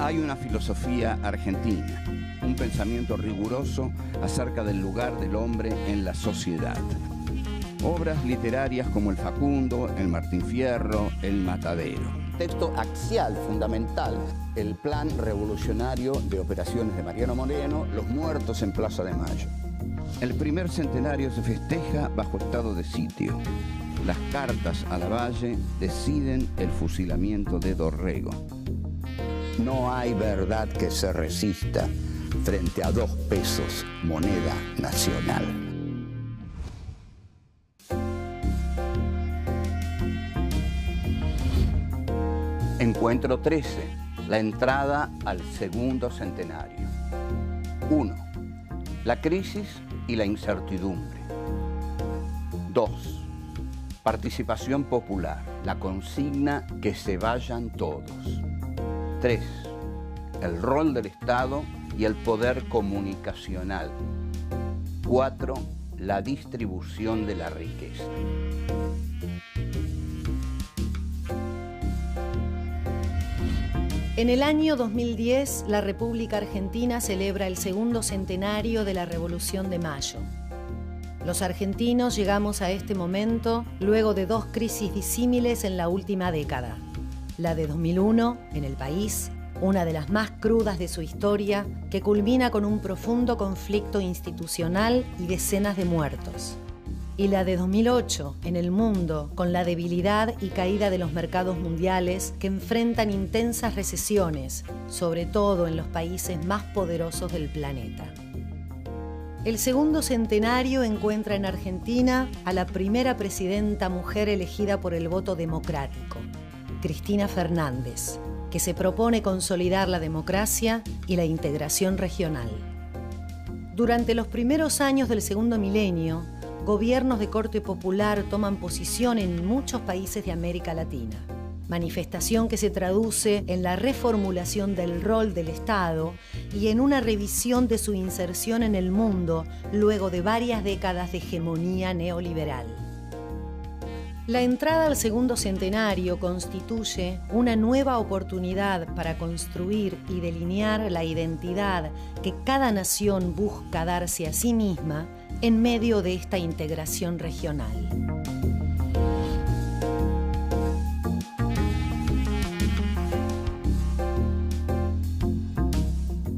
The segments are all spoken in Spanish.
Hay una filosofía argentina, un pensamiento riguroso acerca del lugar del hombre en la sociedad. Obras literarias como El Facundo, El Martín Fierro, El Matadero. Texto axial, fundamental, el plan revolucionario de operaciones de Mariano Moreno, Los muertos en Plaza de Mayo. El primer centenario se festeja bajo estado de sitio. Las cartas a Lavalle deciden el fusilamiento de Dorrego. No hay verdad que se resista frente a 2 pesos, moneda nacional. Encuentro 13. La entrada al segundo centenario. 1. La crisis y la incertidumbre. 2. Participación popular. La consigna que se vayan todos. 3. El rol del Estado y el poder comunicacional. 4. La distribución de la riqueza. En el año 2010, la República Argentina celebra el segundo centenario de la Revolución de Mayo. Los argentinos llegamos a este momento luego de 2 crisis disímiles en la última década. La de 2001, en el país, una de las más crudas de su historia, que culmina con un profundo conflicto institucional y decenas de muertos. Y la de 2008, en el mundo, con la debilidad y caída de los mercados mundiales que enfrentan intensas recesiones, sobre todo en los países más poderosos del planeta. El segundo centenario encuentra en Argentina a la primera presidenta mujer elegida por el voto democrático, Cristina Fernández, que se propone consolidar la democracia y la integración regional. Durante los primeros años del segundo milenio, gobiernos de corte popular toman posición en muchos países de América Latina. Manifestación que se traduce en la reformulación del rol del Estado y en una revisión de su inserción en el mundo luego de varias décadas de hegemonía neoliberal. La entrada al segundo centenario constituye una nueva oportunidad para construir y delinear la identidad que cada nación busca darse a sí misma en medio de esta integración regional.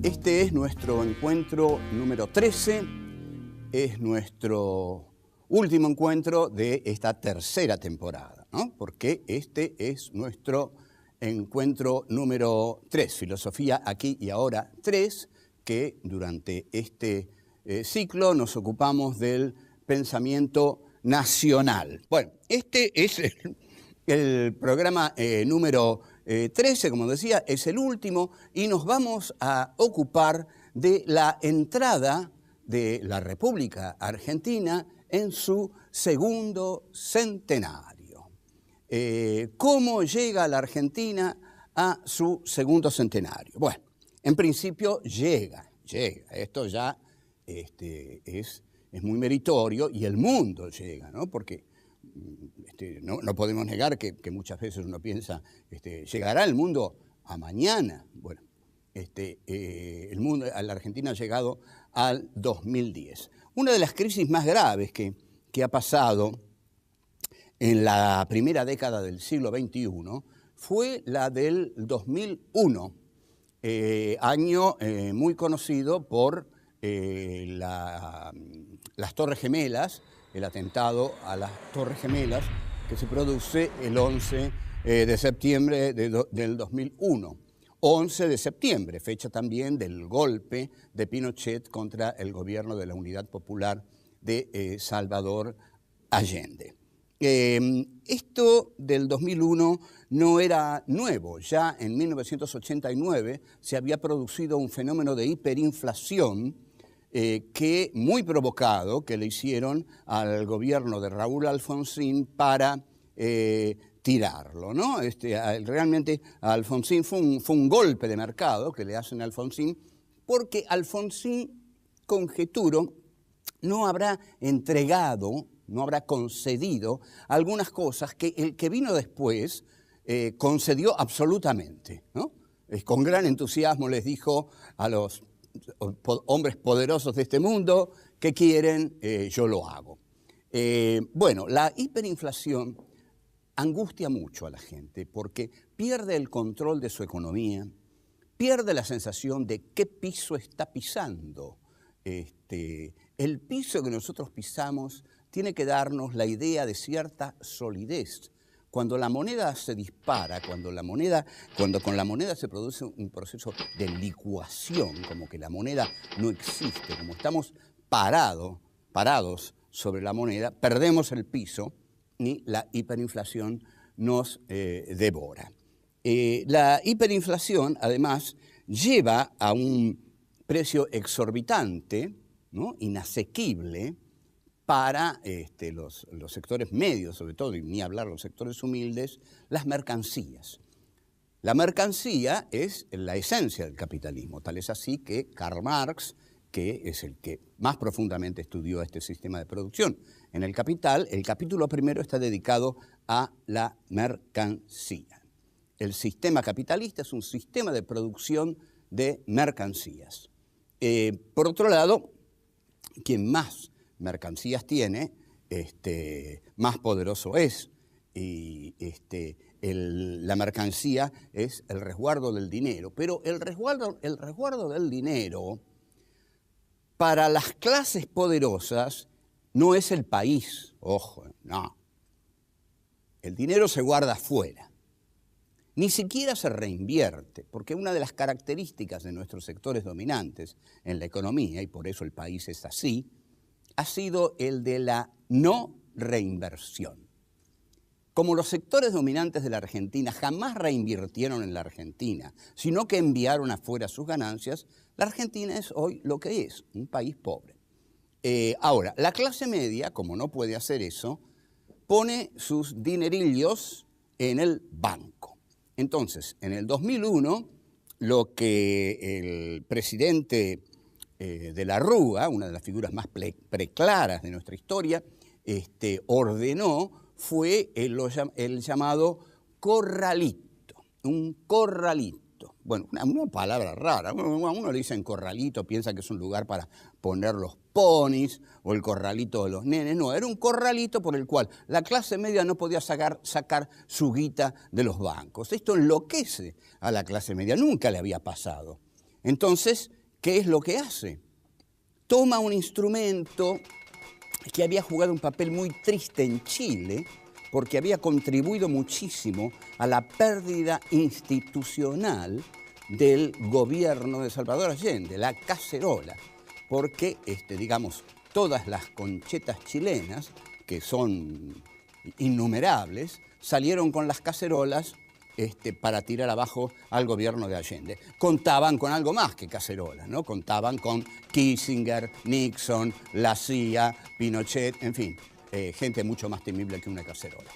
Este es nuestro encuentro número 13, es nuestro último encuentro de esta tercera temporada, ¿no? Porque este es nuestro encuentro número 3, Filosofía Aquí y Ahora 3, que durante este ciclo nos ocupamos del pensamiento nacional. Bueno, este es el programa número 13, como decía, es el último, y nos vamos a ocupar de la entrada de la República Argentina en su segundo centenario. ¿Cómo llega la Argentina a su segundo centenario? Bueno, en principio llega. Esto ya es muy meritorio, y el mundo llega, ¿no? Porque no podemos negar que muchas veces uno piensa, ¿llegará el mundo a mañana? Bueno, el mundo, la Argentina ha llegado al 2010. Una de las crisis más graves que ha pasado en la primera década del siglo XXI fue la del 2001, año muy conocido por las Torres Gemelas, el atentado a las Torres Gemelas que se produce el 11 de septiembre del 2001. 11 de septiembre, fecha también del golpe de Pinochet contra el gobierno de la Unidad Popular de Salvador Allende. Esto del 2001 no era nuevo. Ya en 1989 se había producido un fenómeno de hiperinflación que muy provocado, que le hicieron al gobierno de Raúl Alfonsín para tirarlo, ¿no? Realmente a Alfonsín fue un golpe de mercado que le hacen a Alfonsín, porque Alfonsín, conjeturo, no habrá entregado, no habrá concedido algunas cosas que el que vino después concedió absolutamente, ¿no? con gran entusiasmo les dijo a los hombres poderosos de este mundo que quieren, yo lo hago. Bueno, la hiperinflación angustia mucho a la gente porque pierde el control de su economía, pierde la sensación de qué piso está pisando. El piso que nosotros pisamos tiene que darnos la idea de cierta solidez. Cuando la moneda se dispara, cuando con la moneda se produce un proceso de licuación, como que la moneda no existe, como estamos parados sobre la moneda, perdemos el piso y la hiperinflación nos devora. La hiperinflación, además, lleva a un precio exorbitante, ¿no?, inasequible, para los sectores medios, sobre todo, y ni hablar los sectores humildes, las mercancías. La mercancía es la esencia del capitalismo, tal es así que Karl Marx, que es el que más profundamente estudió este sistema de producción en el Capital, el capítulo primero está dedicado a la mercancía. El sistema capitalista es un sistema de producción de mercancías. Por otro lado, quien más mercancías tiene, más poderoso es. Y la mercancía es el resguardo del dinero. Pero el resguardo del dinero para las clases poderosas no es el país. Ojo, no. El dinero se guarda afuera. Ni siquiera se reinvierte, porque una de las características de nuestros sectores dominantes en la economía, y por eso el país es así, ha sido el de la no reinversión. Como los sectores dominantes de la Argentina jamás reinvirtieron en la Argentina, sino que enviaron afuera sus ganancias, la Argentina es hoy lo que es, un país pobre. Ahora, la clase media, como no puede hacer eso, pone sus dinerillos en el banco. Entonces, en el 2001, lo que el presidente de la Rúa, una de las figuras más preclaras de nuestra historia, ordenó fue el llamado corralito, un corralito. Bueno, una palabra rara, a uno le dicen corralito, piensa que es un lugar para poner los ponis o el corralito de los nenes. No, era un corralito por el cual la clase media no podía sacar su guita de los bancos. Esto enloquece a la clase media, nunca le había pasado. Entonces, ¿qué es lo que hace? Toma un instrumento que había jugado un papel muy triste en Chile, porque había contribuido muchísimo a la pérdida institucional del gobierno de Salvador Allende, la cacerola, porque, digamos, todas las conchetas chilenas, que son innumerables, salieron con las cacerolas para tirar abajo al gobierno de Allende. Contaban con algo más que cacerolas, ¿no? Contaban con Kissinger, Nixon, la CIA, Pinochet, en fin, gente mucho más temible que una cacerola.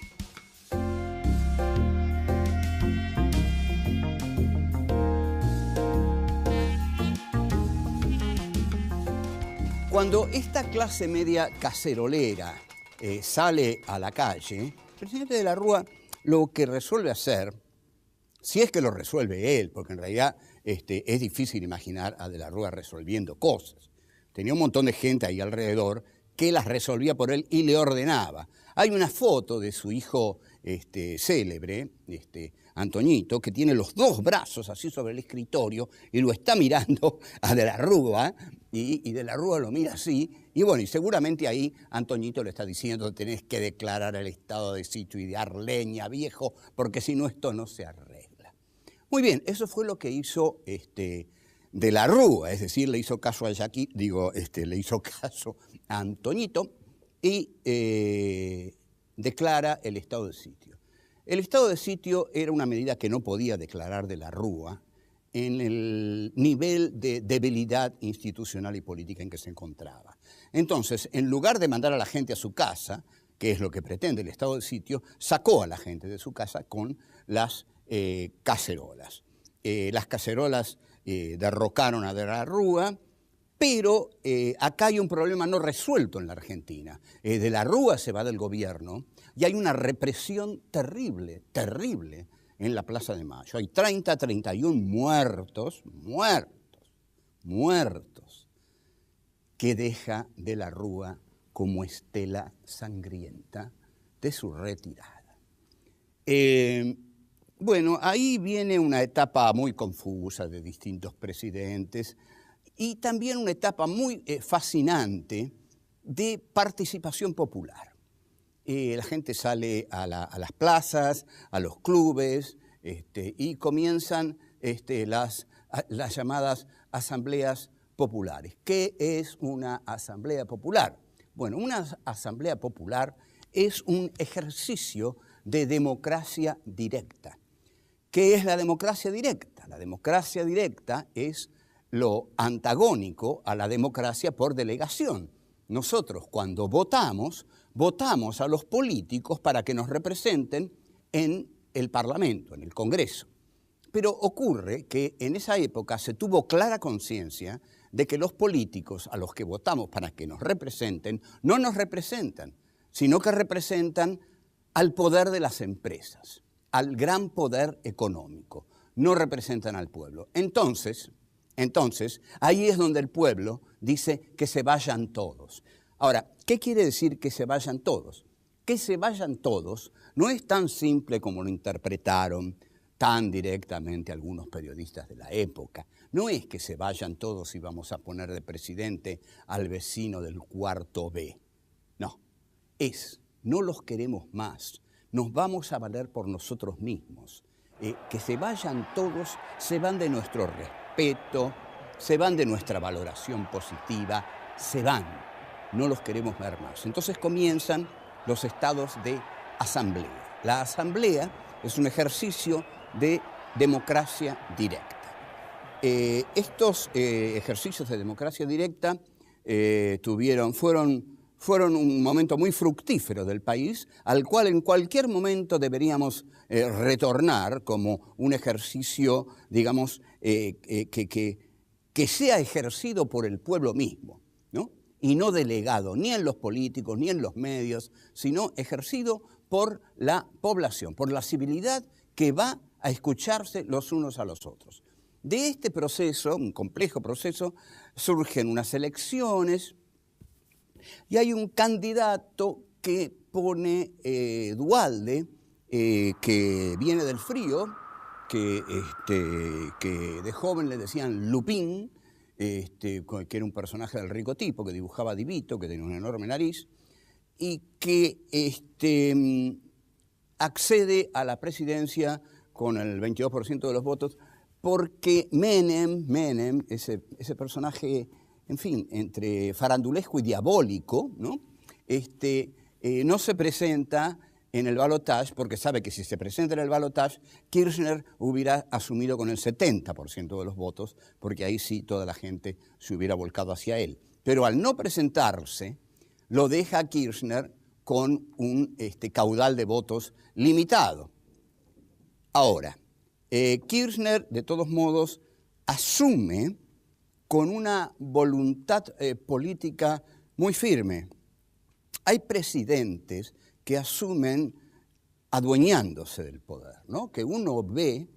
Cuando esta clase media cacerolera sale a la calle, el presidente de la Rúa lo que resuelve hacer, si es que lo resuelve él, porque en realidad es difícil imaginar a de la Rúa resolviendo cosas. Tenía un montón de gente ahí alrededor que las resolvía por él y le ordenaba. Hay una foto de su hijo célebre, Antoñito, que tiene los dos brazos así sobre el escritorio y lo está mirando a de la Rúa, y de la Rúa lo mira así, y bueno, y seguramente ahí Antoñito le está diciendo: tenés que declarar el estado de sitio y dar leña, viejo, porque si no esto no se arregla. Muy bien, eso fue lo que hizo de la Rúa, es decir, le hizo caso a le hizo caso a Antoñito y declara el estado de sitio. El estado de sitio era una medida que no podía declarar de la Rúa en el nivel de debilidad institucional y política en que se encontraba. Entonces, en lugar de mandar a la gente a su casa, que es lo que pretende el estado de sitio, sacó a la gente de su casa con las cacerolas. Las cacerolas derrocaron a de la Rúa, pero acá hay un problema no resuelto en la Argentina. De la Rúa se va del gobierno y hay una represión terrible, terrible en la Plaza de Mayo. Hay 30, 31 muertos, que deja de la Rúa como estela sangrienta de su retirada. Bueno, ahí viene una etapa muy confusa de distintos presidentes y también una etapa muy fascinante de participación popular. La gente sale a las plazas, a los clubes, y comienzan las llamadas asambleas populares. ¿Qué es una asamblea popular? Bueno, una asamblea popular es un ejercicio de democracia directa. ¿Qué es la democracia directa? La democracia directa es lo antagónico a la democracia por delegación. Nosotros cuando votamos a los políticos para que nos representen en el Parlamento, en el Congreso. Pero ocurre que en esa época se tuvo clara conciencia de que los políticos a los que votamos para que nos representen, no nos representan, sino que representan al poder de las empresas, al gran poder económico, no representan al pueblo. Entonces, ahí es donde el pueblo dice que se vayan todos. Ahora, ¿qué quiere decir que se vayan todos? Que se vayan todos no es tan simple como lo interpretaron tan directamente algunos periodistas de la época. No es que se vayan todos y vamos a poner de presidente al vecino del cuarto B. No, no los queremos más, nos vamos a valer por nosotros mismos. Que se vayan todos, se van de nuestro respeto, se van de nuestra valoración positiva, se van, no los queremos ver más. Entonces comienzan los estados de asamblea. La asamblea es un ejercicio de democracia directa. Estos ejercicios de democracia directa fueron un momento muy fructífero del país, al cual en cualquier momento deberíamos retornar como un ejercicio, digamos, que sea ejercido por el pueblo mismo, ¿no? Y no delegado ni en los políticos ni en los medios, sino ejercido por la población, por la civilidad que va a escucharse los unos a los otros. De este proceso, un complejo proceso, surgen unas elecciones y hay un candidato que pone Duhalde, que viene del Frío, que de joven le decían Lupín, que era un personaje del rico tipo, que dibujaba divito, que tenía una enorme nariz, y que accede a la presidencia con el 22% de los votos, porque Menem, ese personaje, en fin, entre farandulesco y diabólico, ¿no? No se presenta en el balotaje, porque sabe que si se presenta en el balotaje, Kirchner hubiera asumido con el 70% de los votos, porque ahí sí toda la gente se hubiera volcado hacia él. Pero al no presentarse, lo deja Kirchner con un caudal de votos limitado. Ahora, Kirchner, de todos modos, asume con una voluntad política muy firme. Hay presidentes que asumen adueñándose del poder, ¿no? Que uno ve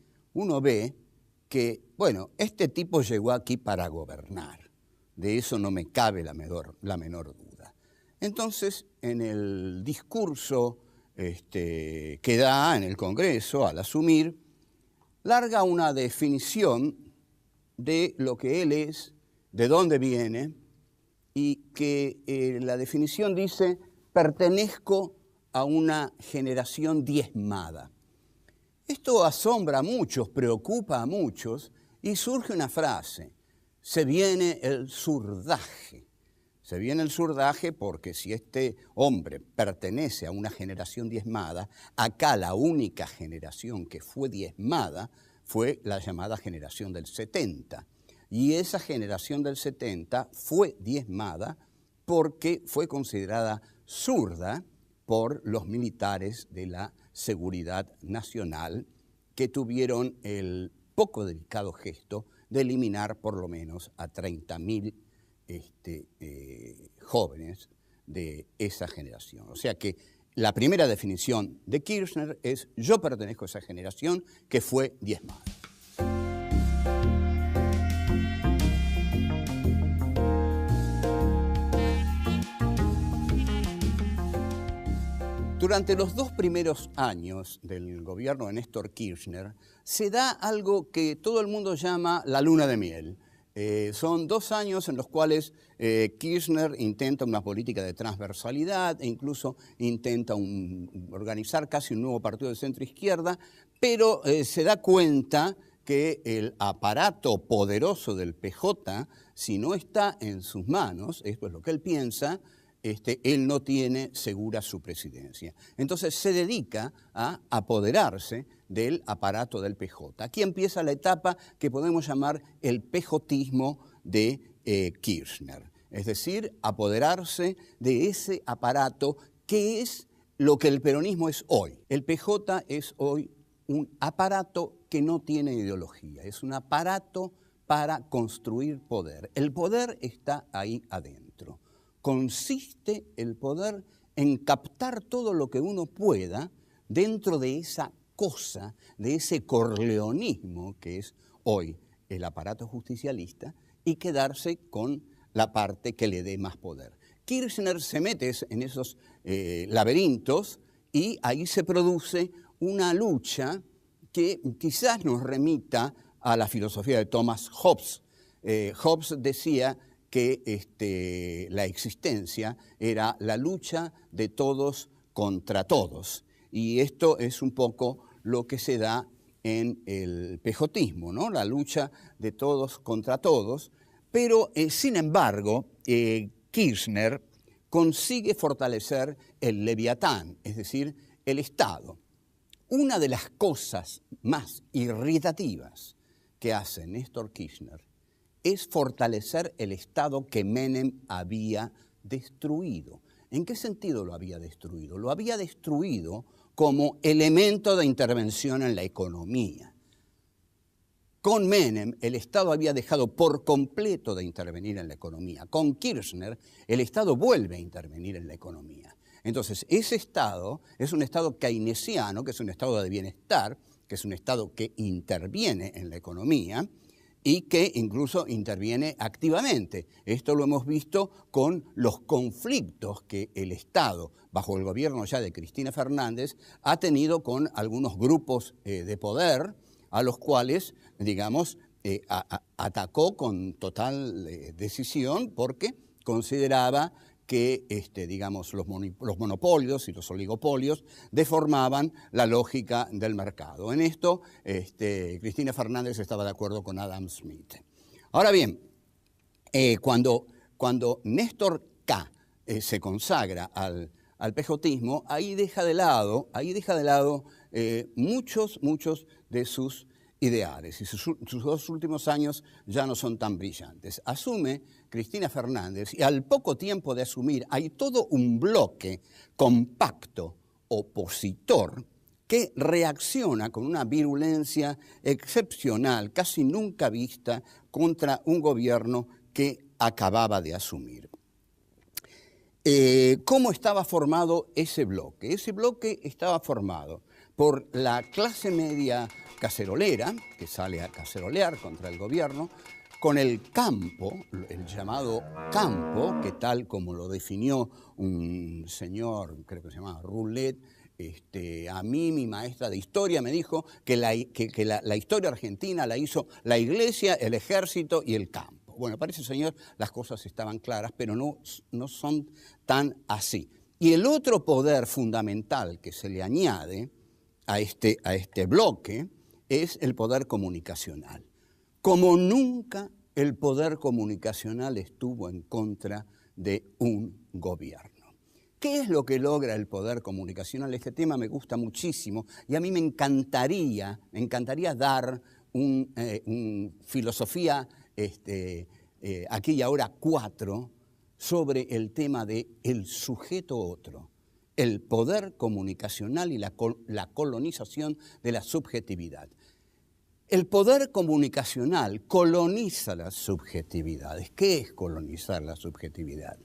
que, bueno, este tipo llegó aquí para gobernar. De eso no me cabe la menor duda. Entonces, en el discurso que da en el Congreso al asumir, larga una definición de lo que él es, de dónde viene, y que la definición dice: pertenezco a una generación diezmada. Esto asombra a muchos, preocupa a muchos, y surge una frase: se viene el surdaje. Se viene el surdaje porque si este hombre pertenece a una generación diezmada, acá la única generación que fue diezmada fue la llamada generación del 70. Y esa generación del 70 fue diezmada porque fue considerada zurda por los militares de la Seguridad Nacional, que tuvieron el poco delicado gesto de eliminar por lo menos a 30.000 jóvenes de esa generación. O sea que la primera definición de Kirchner es: yo pertenezco a esa generación que fue diezmada. Durante los 2 primeros años del gobierno de Néstor Kirchner se da algo que todo el mundo llama la luna de miel. Son 2 años en los cuales Kirchner intenta una política de transversalidad e incluso intenta organizar casi un nuevo partido de centro-izquierda, pero se da cuenta que el aparato poderoso del PJ, si no está en sus manos, esto es lo que él piensa, él no tiene segura su presidencia. Entonces se dedica a apoderarse del aparato del PJ. Aquí empieza la etapa que podemos llamar el pejotismo de Kirchner. Es decir, apoderarse de ese aparato que es lo que el peronismo es hoy. El PJ es hoy un aparato que no tiene ideología, es un aparato para construir poder. El poder está ahí adentro. Consiste el poder en captar todo lo que uno pueda dentro de esa cosa, de ese corleonismo que es hoy el aparato justicialista, y quedarse con la parte que le dé más poder. Kirchner se mete en esos laberintos y ahí se produce una lucha que quizás nos remita a la filosofía de Thomas Hobbes. Hobbes decía que la existencia era la lucha de todos contra todos. Y esto es un poco lo que se da en el pejotismo, ¿no? La lucha de todos contra todos. Pero, sin embargo, Kirchner consigue fortalecer el leviatán, es decir, el Estado. Una de las cosas más irritativas que hace Néstor Kirchner es fortalecer el Estado que Menem había destruido. ¿En qué sentido lo había destruido? Lo había destruido como elemento de intervención en la economía. Con Menem, el Estado había dejado por completo de intervenir en la economía. Con Kirchner, el Estado vuelve a intervenir en la economía. Entonces, ese Estado es un Estado keynesiano, que es un Estado de bienestar, que es un Estado que interviene en la economía, y que incluso interviene activamente. Esto lo hemos visto con los conflictos que el Estado, bajo el gobierno ya de Cristina Fernández, ha tenido con algunos grupos de poder, a los cuales, digamos, atacó con total decisión, porque consideraba que digamos, los monopolios y los oligopolios deformaban la lógica del mercado. En esto, Cristina Fernández estaba de acuerdo con Adam Smith. Ahora bien, cuando Néstor K. Se consagra al pejotismo, ahí deja de lado muchos de sus ideales, y sus 2 últimos años ya no son tan brillantes. Asume Cristina Fernández y al poco tiempo de asumir hay todo un bloque compacto opositor que reacciona con una virulencia excepcional, casi nunca vista, contra un gobierno que acababa de asumir. ¿Cómo estaba formado ese bloque? Ese bloque estaba formado por la clase media cacerolera, que sale a cacerolear contra el gobierno, con el campo, el llamado campo, que tal como lo definió un señor, creo que se llamaba Roulette, a mí mi maestra de historia me dijo que la historia argentina la hizo la iglesia, el ejército y el campo. Bueno, para ese señor las cosas estaban claras, pero no son tan así. Y el otro poder fundamental que se le añade a este bloque es el poder comunicacional. Como nunca el poder comunicacional estuvo en contra de un gobierno. ¿Qué es lo que logra el poder comunicacional? Este tema me gusta muchísimo y a mí me encantaría dar un filosofía aquí y ahora 4 sobre el tema de el sujeto otro, el poder comunicacional y la colonización de la subjetividad. El poder comunicacional coloniza las subjetividades. ¿Qué es colonizar la subjetividad?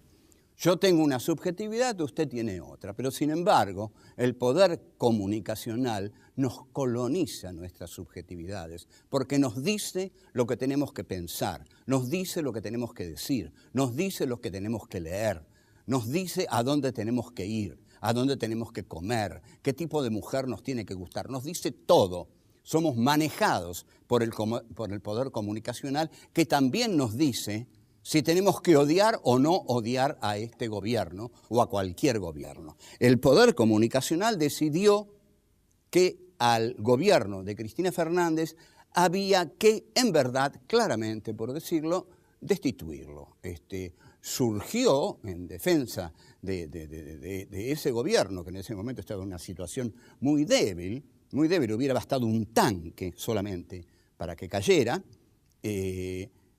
Yo tengo una subjetividad, usted tiene otra, pero sin embargo, el poder comunicacional nos coloniza nuestras subjetividades, porque nos dice lo que tenemos que pensar, nos dice lo que tenemos que decir, nos dice lo que tenemos que leer, nos dice a dónde tenemos que ir, a dónde tenemos que comer, qué tipo de mujer nos tiene que gustar, nos dice todo. Somos manejados por el poder comunicacional, que también nos dice si tenemos que odiar o no odiar a este gobierno o a cualquier gobierno. El poder comunicacional decidió que al gobierno de Cristina Fernández había que, en verdad, claramente, por decirlo, destituirlo. Surgió en defensa de ese gobierno, que en ese momento estaba en una situación muy débil, hubiera bastado un tanque solamente para que cayera.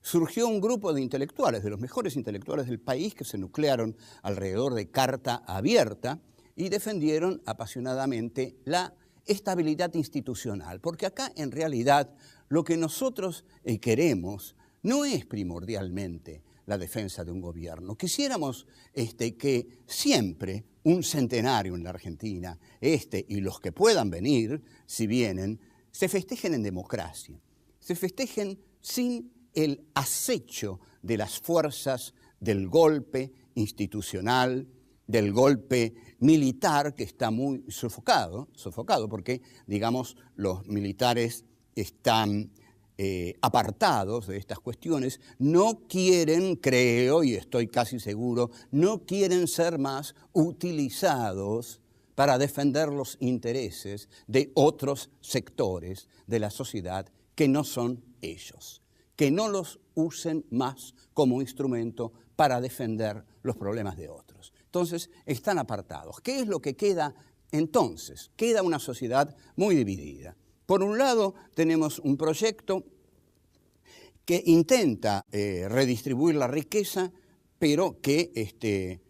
Surgió un grupo de intelectuales, de los mejores intelectuales del país, que se nuclearon alrededor de Carta Abierta y defendieron apasionadamente la estabilidad institucional. Porque acá, en realidad, lo que nosotros queremos no es primordialmente la defensa de un gobierno. Quisiéramos que siempre un centenario en la Argentina, y los que puedan venir, si vienen, se festejen en democracia, se festejen sin el acecho de las fuerzas del golpe institucional, del golpe militar, que está muy sofocado porque, digamos, los militares están apartados de estas cuestiones, no quieren, creo, y estoy casi seguro, no quieren ser más utilizados para defender los intereses de otros sectores de la sociedad que no son ellos. Que no los usen más como instrumento para defender los problemas de otros. Entonces, están apartados. ¿Qué es lo que queda entonces? Queda una sociedad muy dividida. Por un lado, tenemos un proyecto que intenta redistribuir la riqueza, pero que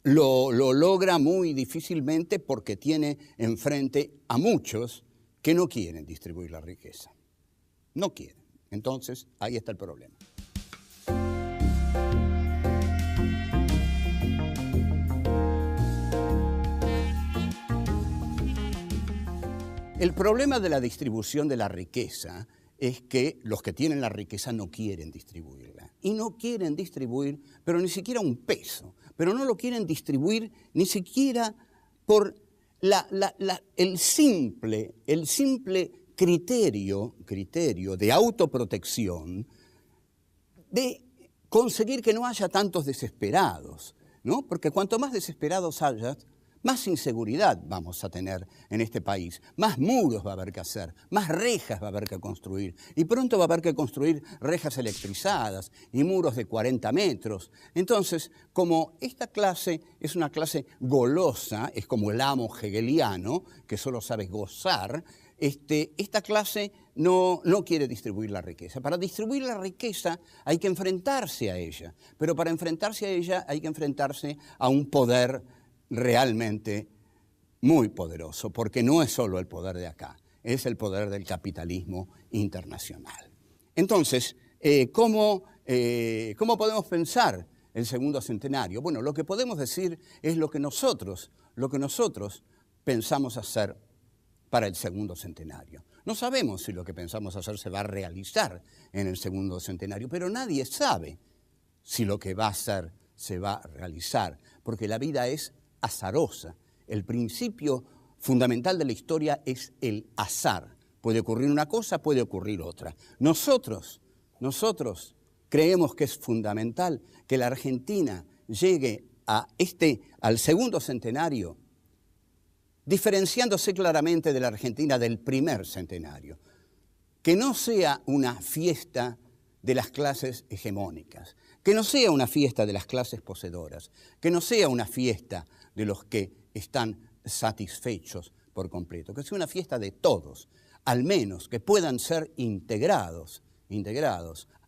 lo logra muy difícilmente porque tiene enfrente a muchos que no quieren distribuir la riqueza. No quieren. Entonces, ahí está el problema. El problema de la distribución de la riqueza es que los que tienen la riqueza no quieren distribuirla. Y no quieren distribuir, pero ni siquiera un peso. Pero no lo quieren distribuir ni siquiera por el simple criterio de autoprotección de conseguir que no haya tantos desesperados, ¿no? Porque cuanto más desesperados haya, más inseguridad vamos a tener en este país, más muros va a haber que hacer, más rejas va a haber que construir, y pronto va a haber que construir rejas electrizadas y muros de 40 metros. Entonces, como esta clase es una clase golosa, es como el amo hegeliano, que solo sabe gozar, esta clase no quiere distribuir la riqueza. Para distribuir la riqueza hay que enfrentarse a ella, pero para enfrentarse a ella hay que enfrentarse a un poder realmente muy poderoso, porque no es solo el poder de acá, es el poder del capitalismo internacional. Entonces, ¿cómo podemos pensar el segundo centenario? Bueno, lo que podemos decir es lo que nosotros pensamos hacer para el segundo centenario. No sabemos si lo que pensamos hacer se va a realizar en el segundo centenario, pero nadie sabe si lo que va a hacer se va a realizar, porque la vida es azarosa. El principio fundamental de la historia es el azar. Puede ocurrir una cosa, puede ocurrir otra. Nosotros creemos que es fundamental que la Argentina llegue al segundo centenario diferenciándose claramente de la Argentina del primer centenario. Que no sea una fiesta de las clases hegemónicas, que no sea una fiesta de las clases poseedoras, que no sea una fiesta de los que están satisfechos por completo, que sea una fiesta de todos, al menos que puedan ser integrados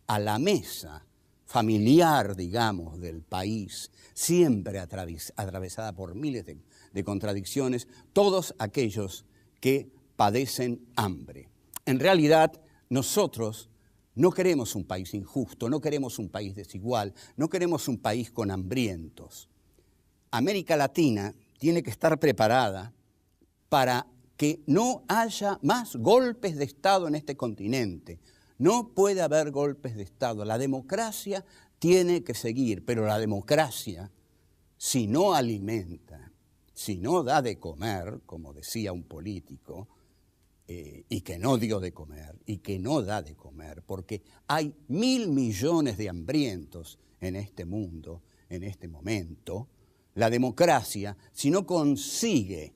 a la mesa familiar, digamos, del país, siempre atravesada por miles de contradicciones, todos aquellos que padecen hambre. En realidad, nosotros No queremos un país injusto, no queremos un país desigual, no queremos un país con hambrientos. América Latina tiene que estar preparada para que no haya más golpes de Estado en este continente. No puede haber golpes de Estado. La democracia tiene que seguir, pero la democracia, si no alimenta, si no da de comer, como decía un político, y que no dio de comer, y que no da de comer, porque hay 1.000 millones de hambrientos en este mundo, en este momento, la democracia, si no consigue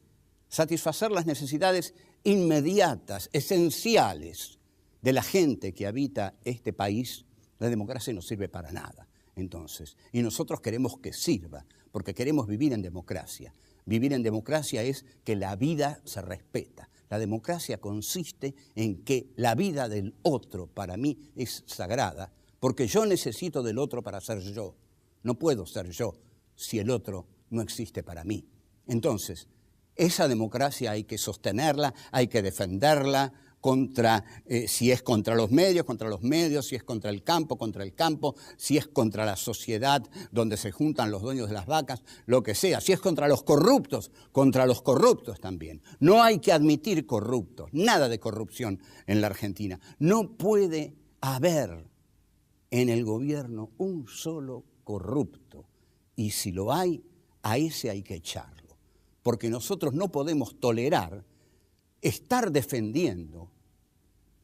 satisfacer las necesidades inmediatas, esenciales de la gente que habita este país, la democracia no sirve para nada. Entonces, y nosotros queremos que sirva, porque queremos vivir en democracia. Vivir en democracia es que la vida se respeta. La democracia consiste en que la vida del otro para mí es sagrada, porque yo necesito del otro para ser yo. No puedo ser yo si el otro no existe para mí. Entonces, esa democracia hay que sostenerla, hay que defenderla, si es contra los medios, si es contra el campo, si es contra la sociedad donde se juntan los dueños de las vacas, lo que sea, si es contra los corruptos también. No hay que admitir corruptos, nada de corrupción en la Argentina. No puede haber en el gobierno un solo corrupto, y si lo hay, a ese hay que echarlo, porque nosotros no podemos tolerar estar defendiendo,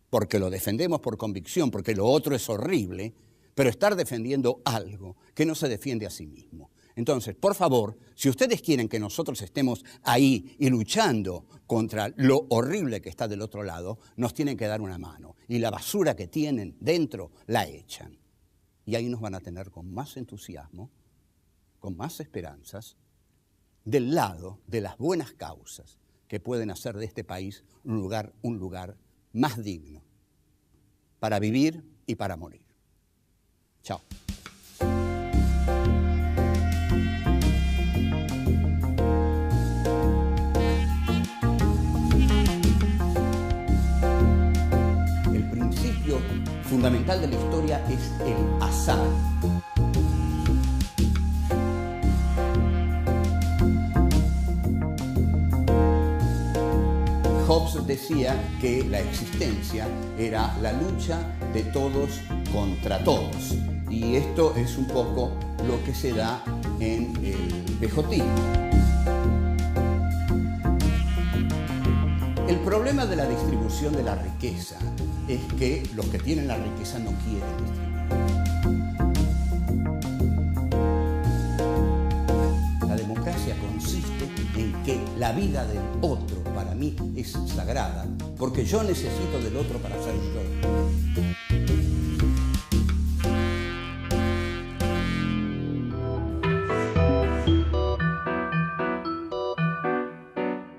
porque lo defendemos por convicción, porque lo otro es horrible, pero estar defendiendo algo que no se defiende a sí mismo. Entonces, por favor, si ustedes quieren que nosotros estemos ahí y luchando contra lo horrible que está del otro lado, nos tienen que dar una mano. Y la basura que tienen dentro la echan. Y ahí nos van a tener con más entusiasmo, con más esperanzas, del lado de las buenas causas que pueden hacer de este país un lugar más digno para vivir y para morir. Chao. El principio fundamental de la historia es el azar. Hobbes decía que la existencia era la lucha de todos contra todos. Y esto es un poco lo que se da en el pejotismo. El problema de la distribución de la riqueza es que los que tienen la riqueza no quieren distribuir. La democracia consiste en que la vida del otro para mí es sagrada, porque yo necesito del otro para ser yo.